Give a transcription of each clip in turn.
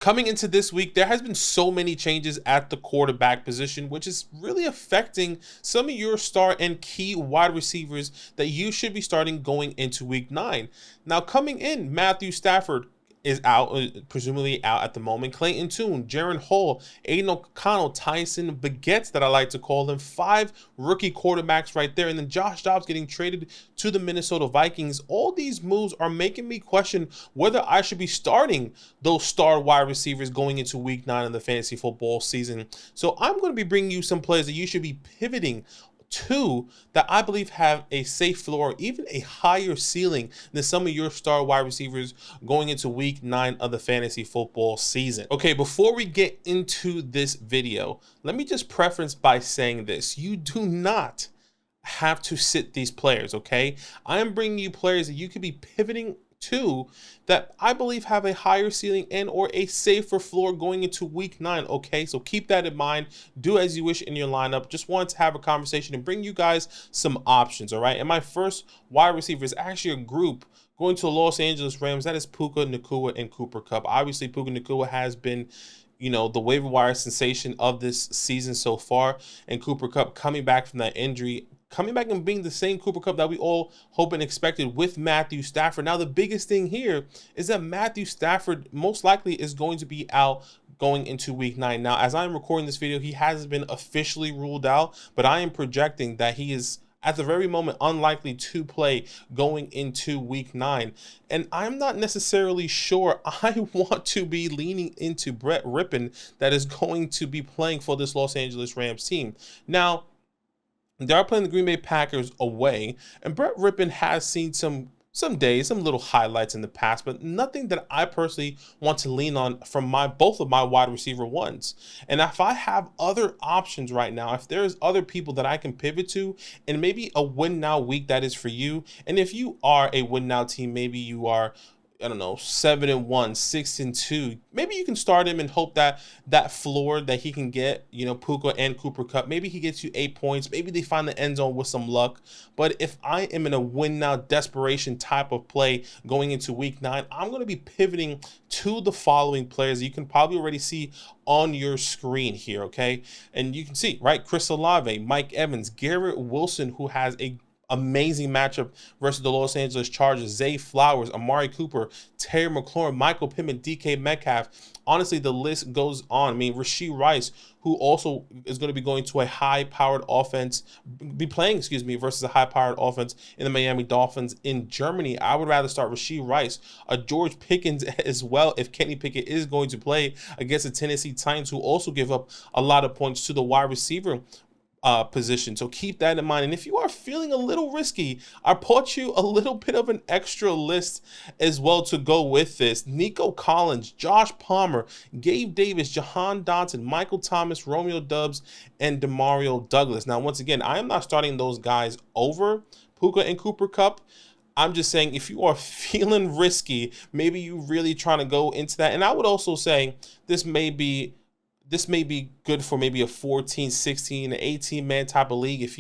Coming into this week, there has been so many changes at the quarterback position, which is really affecting some of your star and key wide receivers that you should be starting going into week 9. Now, coming in, Matthew Stafford is out, presumably out at the moment. Clayton Tune, Jaron Hall, Aiden O'Connell, Tyson Baguettes, that I like to call them. 5 rookie quarterbacks right there. And then Josh Dobbs getting traded to the Minnesota Vikings. All these moves are making me question whether I should be starting those star wide receivers going into week 9 of the fantasy football season. So I'm going to be bringing you some players that you should be pivoting to that I believe have a safe floor, even a higher ceiling than some of your star wide receivers going into week 9 of the fantasy football season. Okay, before we get into this video, let me just preference by saying this. You do not have to sit these players, okay? I am bringing you players that you could be pivoting to that I believe have a higher ceiling and or a safer floor going into week 9. Okay, so keep that in mind. Do as you wish in your lineup. Just wanted to have a conversation and bring you guys some options. All right, and my first wide receiver is actually a group going to the Los Angeles Rams. That is Puka Nacua and Cooper Kupp. Obviously, Puka Nacua has been, you know, the waiver wire sensation of this season so far, and Cooper Kupp coming back from that injury, coming back and being the same Cooper Kupp that we all hope and expected with Matthew Stafford. Now, the biggest thing here is that Matthew Stafford most likely is going to be out going into week 9. Now, as I'm recording this video, he hasn't been officially ruled out, but I am projecting that he is at the very moment unlikely to play going into week 9. And I'm not necessarily sure I want to be leaning into Brett Rippon that is going to be playing for this Los Angeles Rams team. Now, they are playing the Green Bay Packers away, and Brett Rippon has seen some little highlights in the past, but nothing that I personally want to lean on from both of my wide receiver ones. And if I have other options right now, if there's other people that I can pivot to, and maybe a win now week that is for you, and if you are a win now team, maybe you are, I don't know, 7-1, 6-2. Maybe you can start him and hope that that floor that he can get, you know, Puka and Cooper Kupp, maybe he gets you 8 points. Maybe they find the end zone with some luck. But if I am in a win now desperation type of play going into week 9, I'm going to be pivoting to the following players you can probably already see on your screen here, okay? And you can see, right, Chris Olave, Mike Evans, Garrett Wilson, who has a amazing matchup versus the Los Angeles Chargers, Zay Flowers, Amari Cooper, Terry McLaurin, Michael Pittman, DK Metcalf. Honestly, the list goes on. I mean, Rashee Rice, who also is going to be going to a high-powered offense, versus a high-powered offense in the Miami Dolphins in Germany. I would rather start Rashee Rice, George Pickens as well, if Kenny Pickett is going to play against the Tennessee Titans, who also give up a lot of points to the wide receiver position. So keep that in mind. And if you are feeling a little risky, I brought you a little bit of an extra list as well to go with this. Nico Collins, Josh Palmer, Gabe Davis, Jahan Dotson, Michael Thomas, Romeo Doubs, and Demario Douglas. Now, once again, I am not starting those guys over Puka and Cooper Kupp. I'm just saying, if you are feeling risky, maybe you really trying to go into that. And I would also say this may be good for maybe a 14, 16, 18 man type of league. If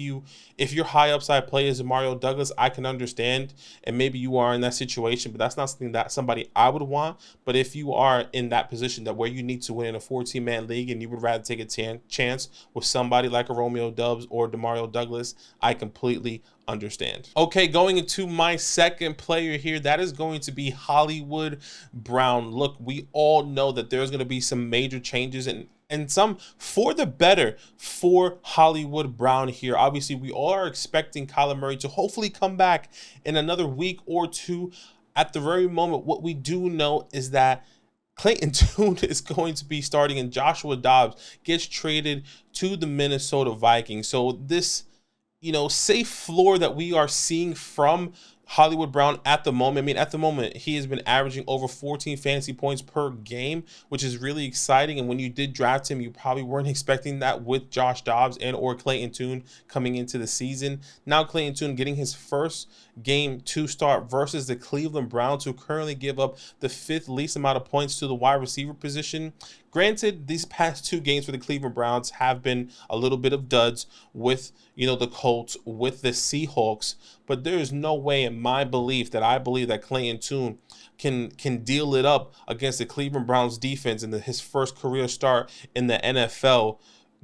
your high upside play is Mario Douglas, I can understand, and maybe you are in that situation, but that's not something that somebody I would want. But if you are in that position that where you need to win in a 14 man league and you would rather take a chance with somebody like a Romeo Doubs or Demario Douglas, I completely understand. Okay, going into my second player here, that is going to be Hollywood Brown. Look, we all know that there's going to be some major changes and some for the better for Hollywood Brown here. Obviously, we all are expecting Kyler Murray to hopefully come back in another week or two. At the very moment, what we do know is that Clayton Tune is going to be starting and Joshua Dobbs gets traded to the Minnesota Vikings. So this, you know, safe floor that we are seeing from Hollywood Brown at the moment. I mean, at the moment, he has been averaging over 14 fantasy points per game, which is really exciting. And when you did draft him, you probably weren't expecting that with Josh Dobbs and or Clayton Tune coming into the season. Now Clayton Tune getting his first game to start versus the Cleveland Browns, who currently give up the 5th least amount of points to the wide receiver position. Granted, these past 2 games for the Cleveland Browns have been a little bit of duds with, you know, the Colts, with the Seahawks, but there is no way in my belief that I believe that Clayton Tune can deal it up against the Cleveland Browns defense in his first career start in the NFL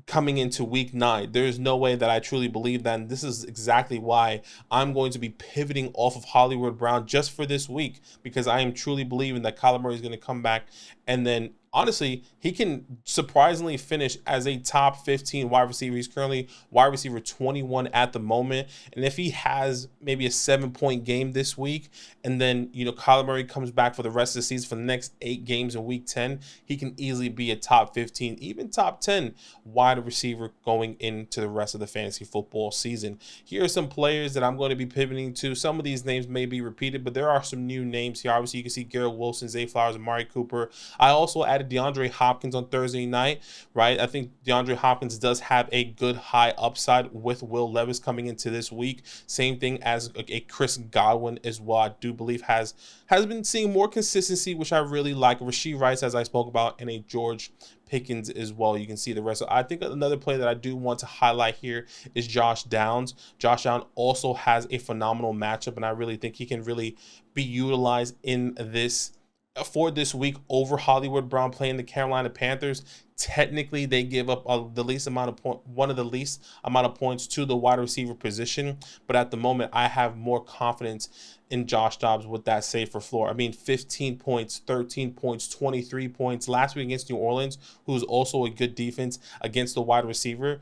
coming into week 9. There's no way that I truly believe that, and this is exactly why I'm going to be pivoting off of Hollywood Brown just for this week, because I am truly believing that Kyler Murray is going to come back, and then honestly, he can surprisingly finish as a top 15 wide receiver. He's currently wide receiver 21 at the moment. And if he has maybe a 7-point game this week, and then, Kyler Murray comes back for the rest of the season for the next 8 games in week 10, he can easily be a top 15, even top 10 wide receiver going into the rest of the fantasy football season. Here are some players that I'm going to be pivoting to. Some of these names may be repeated, but there are some new names here. Obviously, you can see Garrett Wilson, Zay Flowers, Amari Cooper. I also added DeAndre Hopkins on Thursday night, right? I think DeAndre Hopkins does have a good high upside with Will Levis coming into this week. Same thing as a Chris Godwin as well. I do believe has been seeing more consistency, which I really like. Rashee Rice, as I spoke about, and a George Pickens as well. You can see the rest. I think another player that I do want to highlight here is Josh Downs. Josh Downs also has a phenomenal matchup, and I really think he can really be utilized in this for this week over Hollywood Brown playing the Carolina Panthers. Technically, they give up one of the least amount of points to the wide receiver position, but at the moment, I have more confidence in Josh Dobbs with that safer floor. I mean, 15 points, 13 points, 23 points last week against New Orleans, who's also a good defense against the wide receiver.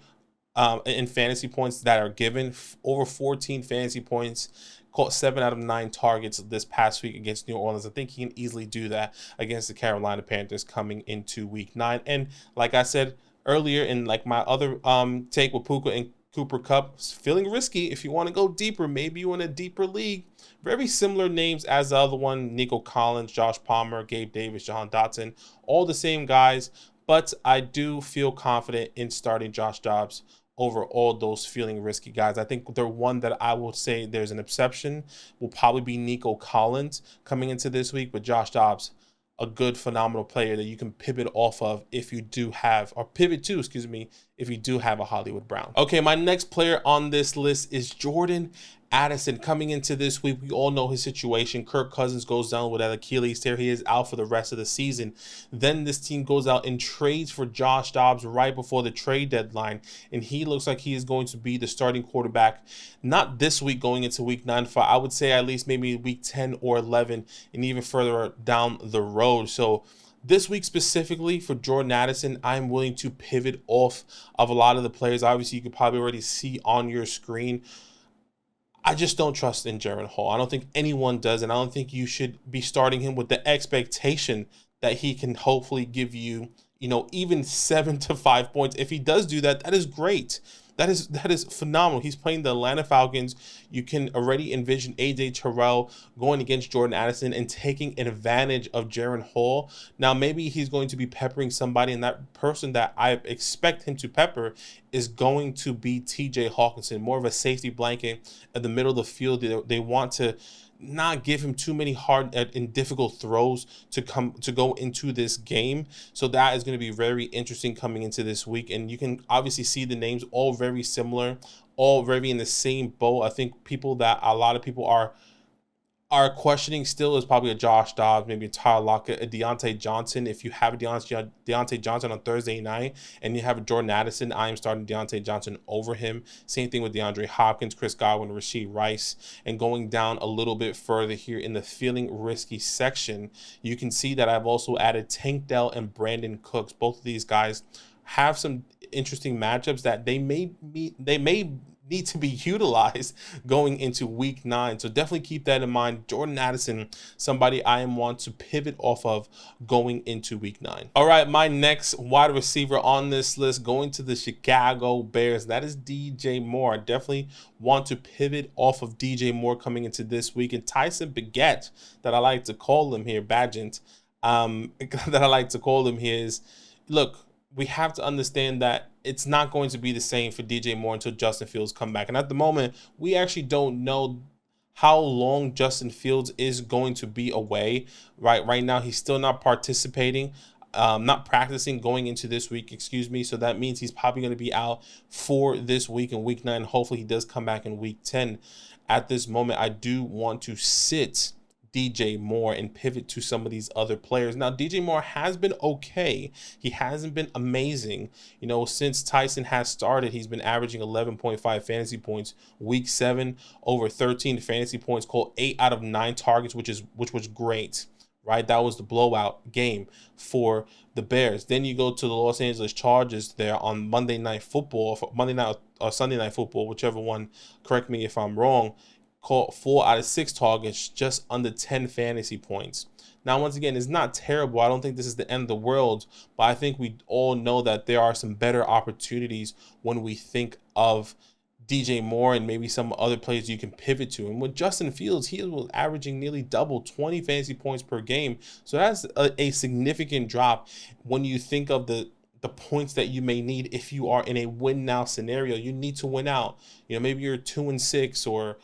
In fantasy points that are given, over 14 fantasy points, caught 7 out of 9 targets this past week against New Orleans. I think he can easily do that against the Carolina Panthers coming into week 9. And like I said earlier in like my other take with Puka and Cooper Kupp, feeling risky. If you want to go deeper, maybe you in a deeper league. Very similar names as the other one: Nico Collins, Josh Palmer, Gabe Davis, Jahan Dotson, all the same guys. But I do feel confident in starting Josh Dobbs over all those feeling risky guys. I think the one that I will say there's an exception will probably be Nico Collins coming into this week, but Josh Dobbs, a good, phenomenal player that you can pivot off of if you do have, or pivot to, if you do have a Hollywood Brown. Okay, my next player on this list is Jordan Addison. Coming into this week, we all know his situation. Kirk Cousins goes down with that Achilles tear. He is out for the rest of the season. Then this team goes out and trades for Josh Dobbs right before the trade deadline, and he looks like he is going to be the starting quarterback, not this week going into week 9, for I would say at least maybe week 10 or 11, and even further down the road. So this week specifically for Jordan Addison, I'm willing to pivot off of a lot of the players. Obviously, you could probably already see on your screen. I just don't trust in Jaren Hall. I don't think anyone does, and I don't think you should be starting him with the expectation that he can hopefully give you, even 7 to 5 points. If he does do that, that is great. That is phenomenal. He's playing the Atlanta Falcons. You can already envision A.J. Terrell going against Jordan Addison and taking advantage of Jaren Hall. Now, maybe he's going to be peppering somebody, and that person that I expect him to pepper is going to be T.J. Hawkinson, more of a safety blanket at the middle of the field. They want to not give him too many hard and difficult throws to go into this game. So that is going to be very interesting coming into this week. And you can obviously see the names all very similar, all very in the same boat. I think people that a lot of people are questioning still is probably a Josh Dobbs, maybe a Tyler Lockett, a Deontay Johnson. If you have a Deontay Johnson on Thursday night and you have a Jordan Addison, I am starting Deontay Johnson over him. Same thing with DeAndre Hopkins, Chris Godwin, Rashee Rice. And going down a little bit further here in the feeling risky section, you can see that I've also added Tank Dell and Brandon Cooks. Both of these guys have some interesting matchups that they may need to be utilized going into week 9. So definitely keep that in mind. Jordan Addison, somebody I want to pivot off of going into week 9. All right, my next wide receiver on this list going to the Chicago Bears. That is DJ Moore. I definitely want to pivot off of DJ Moore coming into this week. And Tyson Baguette, that I like to call him here, Badgent, that I like to call him here is, look, we have to understand that it's not going to be the same for DJ Moore until Justin Fields come back. And at the moment, we actually don't know how long Justin Fields is going to be away. Right now, he's still not participating, not practicing going into this week, So that means he's probably going to be out for this week in week 9. Hopefully he does come back in week 10. at this moment, I do want to sit DJ Moore and pivot to some of these other players. Now, DJ Moore has been okay. He hasn't been amazing. You know, since Tyson has started, he's been averaging 11.5 fantasy points. Week 7, over 13 fantasy points, called 8 out of 9 targets, which was great. Right, that was the blowout game for the Bears. Then you go to the Los Angeles Chargers there on Monday Night Football, Monday night or Sunday Night Football, whichever one. Correct me if I'm wrong. Caught 4 out of 6 targets, just under 10 fantasy points. Now, once again, it's not terrible. I don't think this is the end of the world, but I think we all know that there are some better opportunities when we think of DJ Moore and maybe some other players you can pivot to. And with Justin Fields, he was averaging nearly double 20 fantasy points per game. So that's a significant drop when you think of the points that you may need if you are in a win now scenario. You need to win out. You know, maybe you're 2-6 or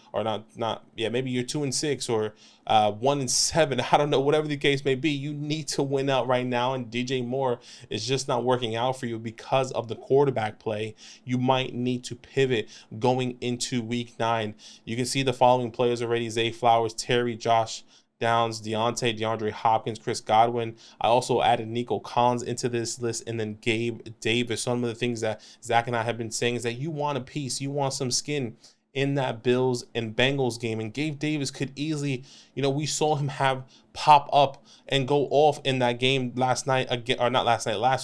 maybe you're 2-6 or 1-7. I don't know, whatever the case may be. You need to win out right now, and DJ Moore is just not working out for you because of the quarterback play. You might need to pivot going into week 9. You can see the following players already: Zay Flowers, Terry, Josh Downs, Deontay, DeAndre Hopkins, Chris Godwin. I also added Nico Collins into this list, and then Gabe Davis. Some of the things that Zach and I have been saying is that you want a piece, you want some skin in that Bills and Bengals game, and Gabe Davis could easily, you know, we saw him have pop up and go off in that game last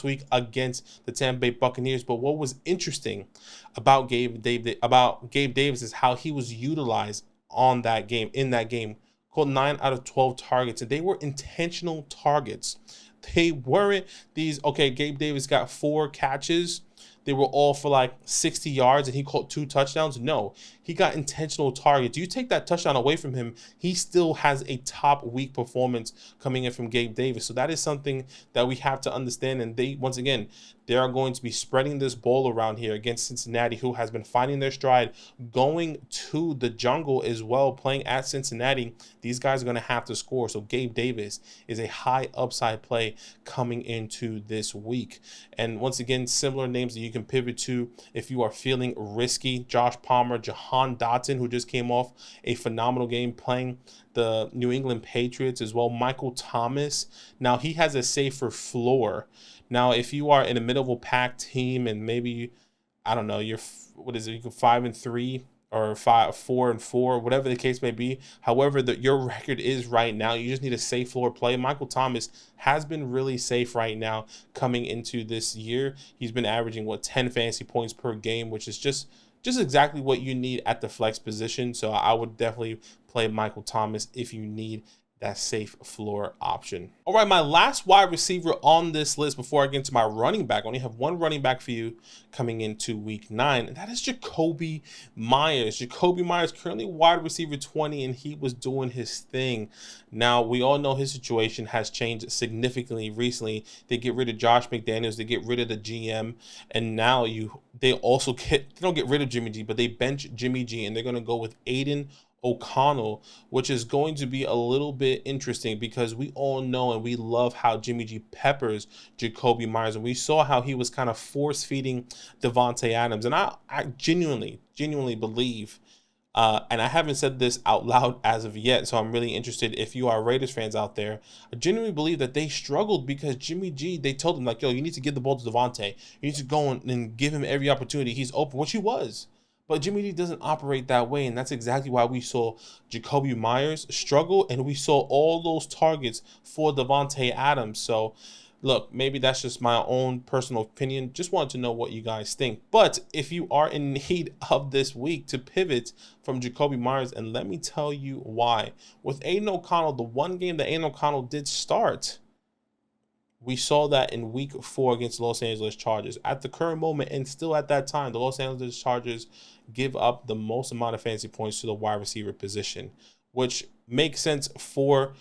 week against the Tampa Bay Buccaneers. But what was interesting about Gabe Davis is how he was utilized in that game. Called 9 out of 12 targets, and they were intentional targets. They weren't these, okay, Gabe Davis got 4 catches. They were all for like 60 yards and he caught 2 touchdowns. No, he got intentional targets. You take that touchdown away from him, he still has a top week performance coming in from Gabe Davis. So that is something that we have to understand. And they are going to be spreading this ball around here against Cincinnati, who has been finding their stride, going to the jungle as well, playing at Cincinnati. These guys are going to have to score. So Gabe Davis is a high upside play coming into this week. And once again, similar names that you can pivot to if you are feeling risky: Josh Palmer, Jahan Dotson, who just came off a phenomenal game playing the New England Patriots as well. Michael Thomas. Now, he has a safer floor. Now, if you are in the middle of a pack team and maybe, I don't know, you're 5-3 or 4-4, whatever the case may be. However, your record is right now, you just need a safe floor play. Michael Thomas has been really safe right now coming into this year. He's been averaging 10 fantasy points per game, which is just exactly what you need at the flex position. So I would definitely play Michael Thomas if you need that safe floor option. All right, my last wide receiver on this list before I get into my running back. I only have one running back for you coming into week 9, and that is Jacobi Meyers. Jacobi Meyers currently wide receiver 20, and he was doing his thing. Now, we all know his situation has changed significantly recently. They get rid of Josh McDaniels, they get rid of the GM, and now they don't get rid of Jimmy G, but they bench Jimmy G, and they're going to go with Aiden O'Connell, which is going to be a little bit interesting because we all know and we love how Jimmy G peppers Jacobi Meyers, and we saw how he was kind of force-feeding Davante Adams. And I genuinely believe, and I haven't said this out loud as of yet, so I'm really interested if you are Raiders fans out there. I genuinely believe that they struggled because Jimmy G, they told him, like, yo, you need to give the ball to Davante. You need to go and give him every opportunity. He's open, which he was. But Jimmy G doesn't operate that way, and that's exactly why we saw Jacobi Meyers struggle, and we saw all those targets for Davante Adams. So, look, maybe that's just my own personal opinion. Just wanted to know what you guys think. But if you are in need of this week to pivot from Jacobi Meyers, and let me tell you why. With Aiden O'Connell, the one game that Aiden O'Connell did start, we saw that in week 4 against the Los Angeles Chargers. At the current moment, and still at that time, the Los Angeles Chargers give up the most amount of fantasy points to the wide receiver position, which makes sense for,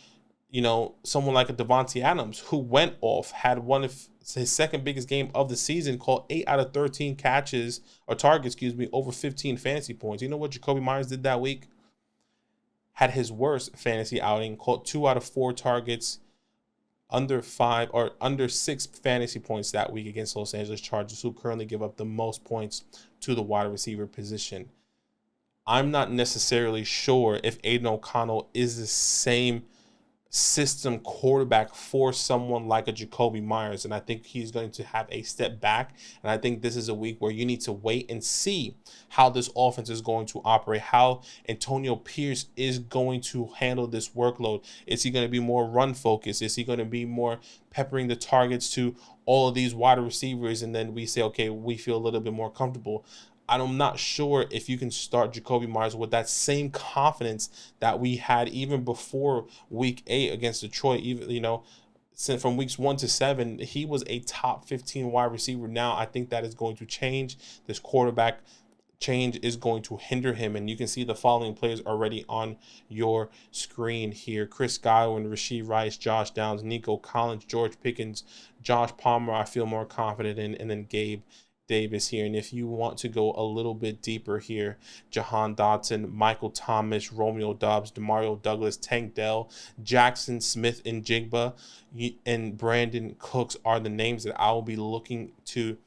someone like a Davante Adams, who went off, had one of his second biggest game of the season, caught 8 out of 13 targets, over 15 fantasy points. You know what Jacobi Meyers did that week? Had his worst fantasy outing, caught 2 out of 4 targets, under 6 fantasy points that week against Los Angeles Chargers, who currently give up the most points to the wide receiver position. I'm not necessarily sure if Aiden O'Connell is the same system quarterback for someone like a Jacobi Meyers. And I think he's going to have a step back. And I think this is a week where you need to wait and see how this offense is going to operate, how Antonio Pierce is going to handle this workload. Is he going to be more run focused? Is he going to be more peppering the targets to all of these wide receivers? And then we say, okay, we feel a little bit more comfortable. I'm not sure if you can start Jacobi Meyers with that same confidence that we had even before week 8 against Detroit. Even, since from weeks 1 to 7, he was a top 15 wide receiver. Now I think that is going to change. This quarterback change is going to hinder him, and you can see the following players already on your screen here: Chris Godwin, Rashee Rice, Josh Downs, Nico Collins, George Pickens, Josh Palmer I feel more confident in, and then Gabe Davis here. And if you want to go a little bit deeper here, Jahan Dotson, Michael Thomas, Romeo Doubs, Demario Douglas, Tank Dell, Jackson Smith and Jigba, and Brandon Cooks are the names that I will be looking to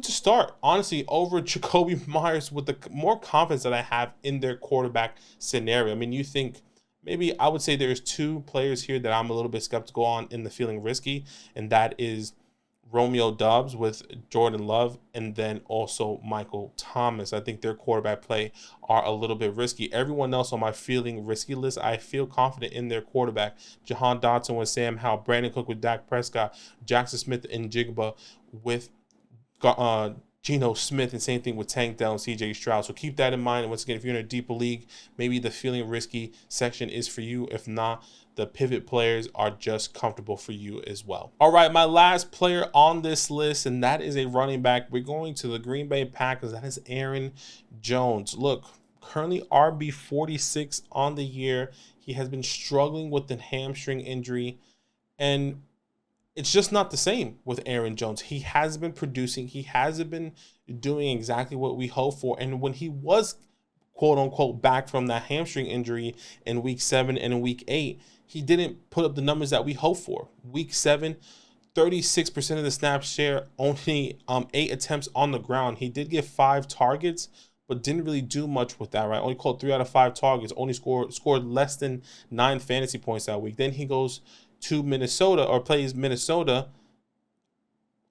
start, honestly, over Jacobi Meyers with the more confidence that I have in their quarterback scenario. I mean, you think maybe I would say there's 2 players here that I'm a little bit skeptical on in the feeling risky, and that is Romeo Doubs with Jordan Love, and then also Michael Thomas. I think their quarterback play are a little bit risky. Everyone else on my feeling risky list, I feel confident in their quarterback. Jahan Dotson with Sam Howell, Brandon Cook with Dak Prescott, Jackson Smith and Jigba with Geno Smith, and same thing with Tank Dell and CJ Stroud. So keep that in mind. And once again, if you're in a deeper league, maybe the feeling risky section is for you. If not, the pivot players are just comfortable for you as well. All right, my last player on this list, and that is a running back. We're going to the Green Bay Packers. That is Aaron Jones. Look, currently RB 46 on the year. He has been struggling with the hamstring injury, and it's just not the same with Aaron Jones. He has been producing. He hasn't been doing exactly what we hoped for. And when he was, quote unquote, back from that hamstring injury in week 7 and in week 8, he didn't put up the numbers that we hoped for. Week 7, 36% of the snap share, only 8 attempts on the ground. He did get 5 targets, but didn't really do much with that, right? Only caught 3 out of 5 targets, only scored less than 9 fantasy points that week. Then he goes to Minnesota, or plays Minnesota,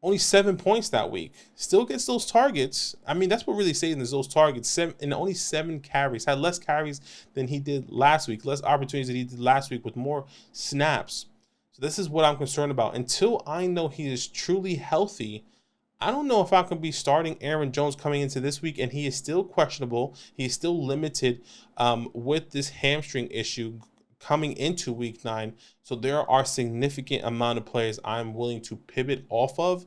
only 7 points that week. Still gets those targets. I mean, that's what really saves is those targets. And only 7 carries. Had less carries than he did last week. Less opportunities than he did last week with more snaps. So this is what I'm concerned about. Until I know he is truly healthy, I don't know if I can be starting Aaron Jones coming into this week, and he is still questionable. He is still limited with this hamstring issue coming into week 9. So there are significant amount of players I'm willing to pivot off of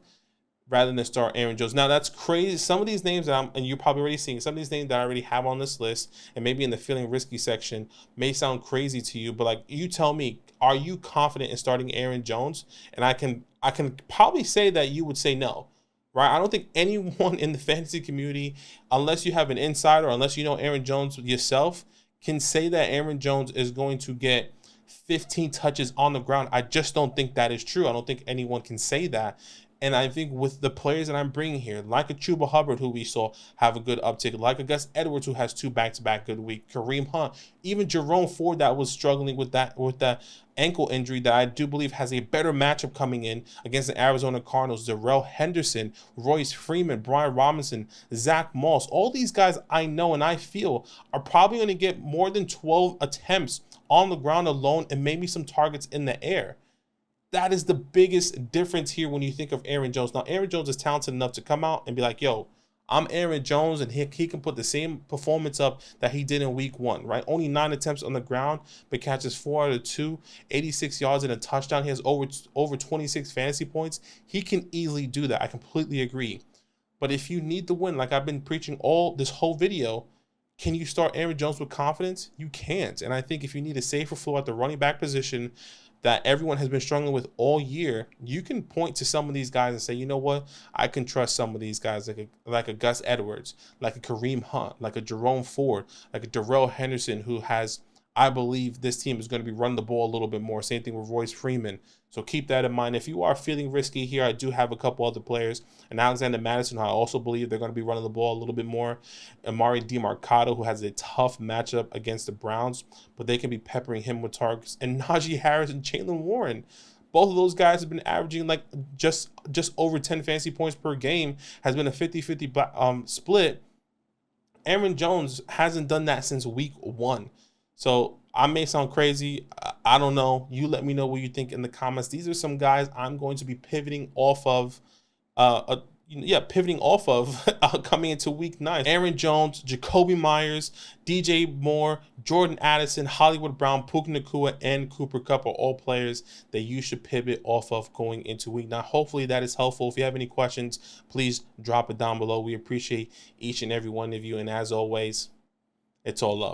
rather than start Aaron Jones. Now that's crazy. Some of these names that and you're probably already seeing, some of these names that I already have on this list, and maybe in the feeling risky section, may sound crazy to you, but like, you tell me, are you confident in starting Aaron Jones? And I can probably say that you would say no. Right? I don't think anyone in the fantasy community, unless you have an insider, unless you know Aaron Jones yourself, can say that Aaron Jones is going to get 15 touches on the ground. I just don't think that is true. I don't think anyone can say that. And I think with the players that I'm bringing here, like a Chuba Hubbard, who we saw have a good uptick, like a Gus Edwards, who has 2 back-to-back good weeks, Kareem Hunt, even Jerome Ford, that was struggling with that ankle injury, that I do believe has a better matchup coming in against the Arizona Cardinals. Darrell Henderson, Royce Freeman, Brian Robinson, Zach Moss, all these guys I know and I feel are probably going to get more than 12 attempts on the ground alone, and maybe some targets in the air. That is the biggest difference here when you think of Aaron Jones. Now, Aaron Jones is talented enough to come out and be like, yo, I'm Aaron Jones, and he can put the same performance up that he did in week 1, right? Only 9 attempts on the ground, but catches 4 out of 2, 86 yards and a touchdown. He has over 26 fantasy points. He can easily do that. I completely agree. But if you need the win, like I've been preaching all this whole video, can you start Aaron Jones with confidence? You can't. And I think if you need a safer floor at the running back position that everyone has been struggling with all year, you can point to some of these guys and say, you know what, I can trust some of these guys, like a Gus Edwards, like a Kareem Hunt, like a Jerome Ford, like a Darrell Henderson, who has I believe this team is going to be running the ball a little bit more. Same thing with Royce Freeman. So keep that in mind. If you are feeling risky here, I do have a couple other players. And Alexander Madison, who I also believe they're going to be running the ball a little bit more. Amari DeMarcado, who has a tough matchup against the Browns, but they can be peppering him with targets. And Najee Harris and Jaylen Warren. Both of those guys have been averaging like just over 10 fantasy points per game. Has been a 50-50 split. Aaron Jones hasn't done that since week 1. So I may sound crazy. I don't know. You let me know what you think in the comments. These are some guys I'm going to be pivoting off of. Coming into week 9. Aaron Jones, Jacobi Meyers, DJ Moore, Jordan Addison, Hollywood Brown, Puka Nacua, and Cooper Kupp are all players that you should pivot off of going into week 9. Hopefully that is helpful. If you have any questions, please drop it down below. We appreciate each and every one of you. And as always, it's all love.